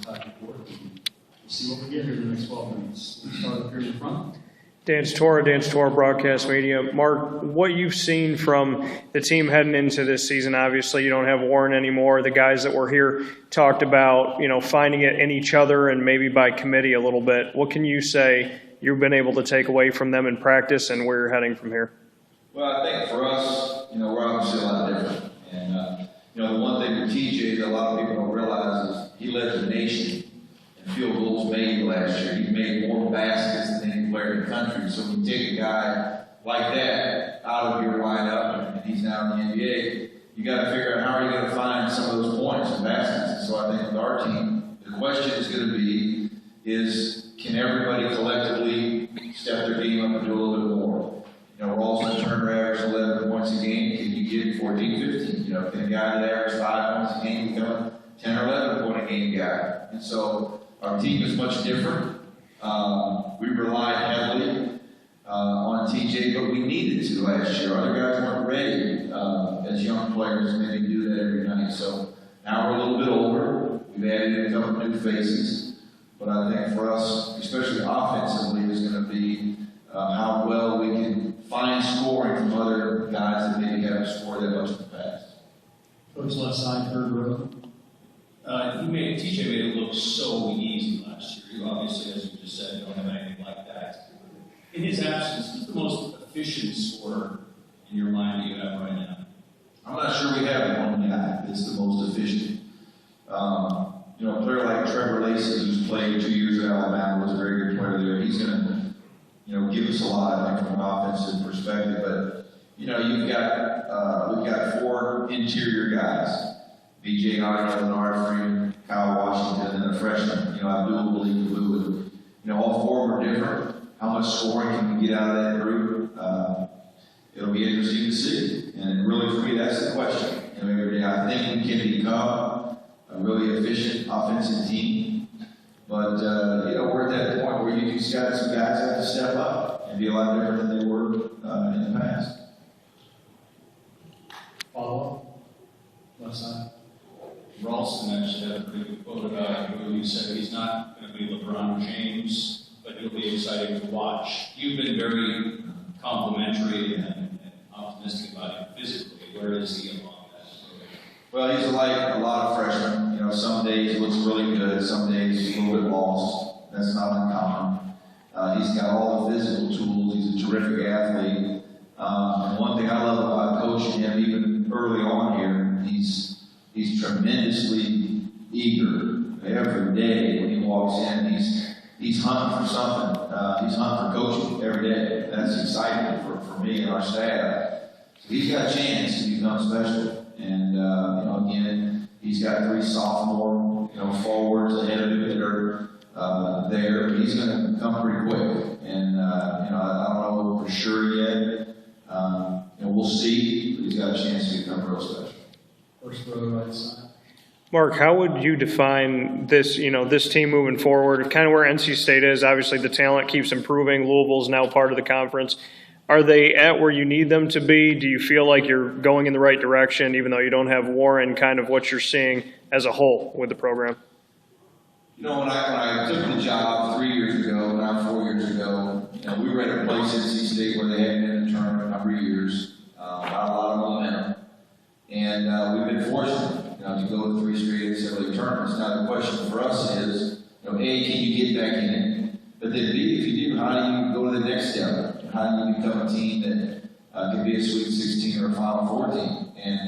back and forth. We'll see what we get here in the next 12 minutes. We'll start up here in the front. Dan Tortora, Broadcast Media. Mark, what you've seen from the team heading into this season, obviously you don't have Warren anymore. The guys that were here talked about, finding it in each other and maybe by committee a little bit. What can you say you've been able to take away from them in practice and where you're heading from here? Well, I think for us, we're obviously a lot different. And, the one thing with TJ that a lot of people don't realize is he led the nation in field goals made last year. He made more baskets than any player in the country. So when you take a guy like that out of your lineup and he's now in the NBA, you got to figure out how are you going to find some of those points and baskets. And so I think with our team, the question is going to be can everybody collectively step their game up and do a little bit more? We're also turning average 11 points a game. Can you get 14, 15? Can a guy that averages 5 points a game become a 10 or 11 point a game guy? And so our team is much different. We relied heavily on TJ, but we needed to last year. Other guys weren't ready as young players, maybe do that every night. So now we're a little bit older. We've added in a couple new faces. But I think for us, especially offensively, is going to be how well we can find scoring from other guys that maybe haven't scored that much in the past. Coach left side, third row. TJ made it look so easy last year. You obviously, as you just said, don't have anything like that. In his absence, who's the most efficient scorer in your mind that you have right now? I'm not sure we have one guy that's the most efficient. A player like Trevor Lacey, who's played 2 years at Alabama, was a very good player there. He's going to give us a lot, I think, from an offensive perspective. But, we've got 4 interior guys. B.J. Gottfried, Kyle Washington, and a freshman, Abdul Malik. All 4 were different. How much scoring can we get out of that group? It'll be interesting to see. And really, for me, that's the question. Every day, I think we can become a really efficient offensive team. But, we're at that point where you just got some guys that have to step up and be a lot different than they were in the past. Follow up. Left side. Ralston actually had a pretty good quote about him, who he said he's not going to be LeBron James, but he'll be exciting to watch. You've been very complimentary and optimistic about him physically. Where is he along that story? Well, he's like a lot of freshmen. Some days he looks really good, some days he's a little bit lost. That's not uncommon. He's got all the physical tools. He's a terrific athlete. And one thing I love about coaching him, even early on here, he's tremendously eager every day when he walks in. He's hunting for something. He's hunting for coaching every day. That's exciting for me and our staff. So he's got a chance to become special. And again, he's got 3 sophomore forwards ahead of him that are there. He's going to come pretty quick. And I don't know for sure yet. We'll see. But he's got a chance to become real special. First row, right side. Mark, how would you define this, this team moving forward? Kind of where NC State is, obviously the talent keeps improving. Louisville's now part of the conference. Are they at where you need them to be? Do you feel like you're going in the right direction, even though you don't have Warren, kind of what you're seeing as a whole with the program? When I took the job 3 years ago, now 4 years ago, we were at a place in NC State where they hadn't been in the tournament a number of years. Got a lot of momentum. And we've been fortunate, to go to 3 straight NCAA tournaments. Now the question for us is, A, can you get back in it? But then B, if you do, how do you go to the next step? How do you become a team that can be a Sweet 16 or a Final Four team? And,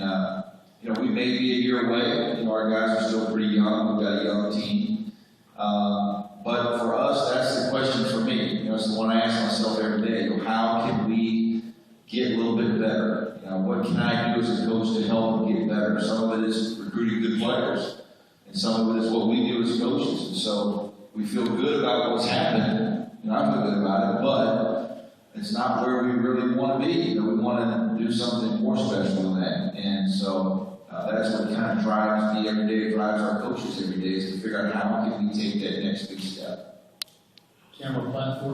we may be a year away. Our guys are still pretty young. We've got a young team. But for us, that's the question for me. It's the one I ask myself every day. How can we get a little bit better? What can I do as a coach to help them get better? Some of it is recruiting good players, and some of it is what we do as coaches. And so we feel good about what's happened, and I feel good about it, but it's not where we really want to be. We want to do something more special than that. And so that's what kind of drives me every day, drives our coaches every day, is to figure out how can we take that next big step. Camera platform.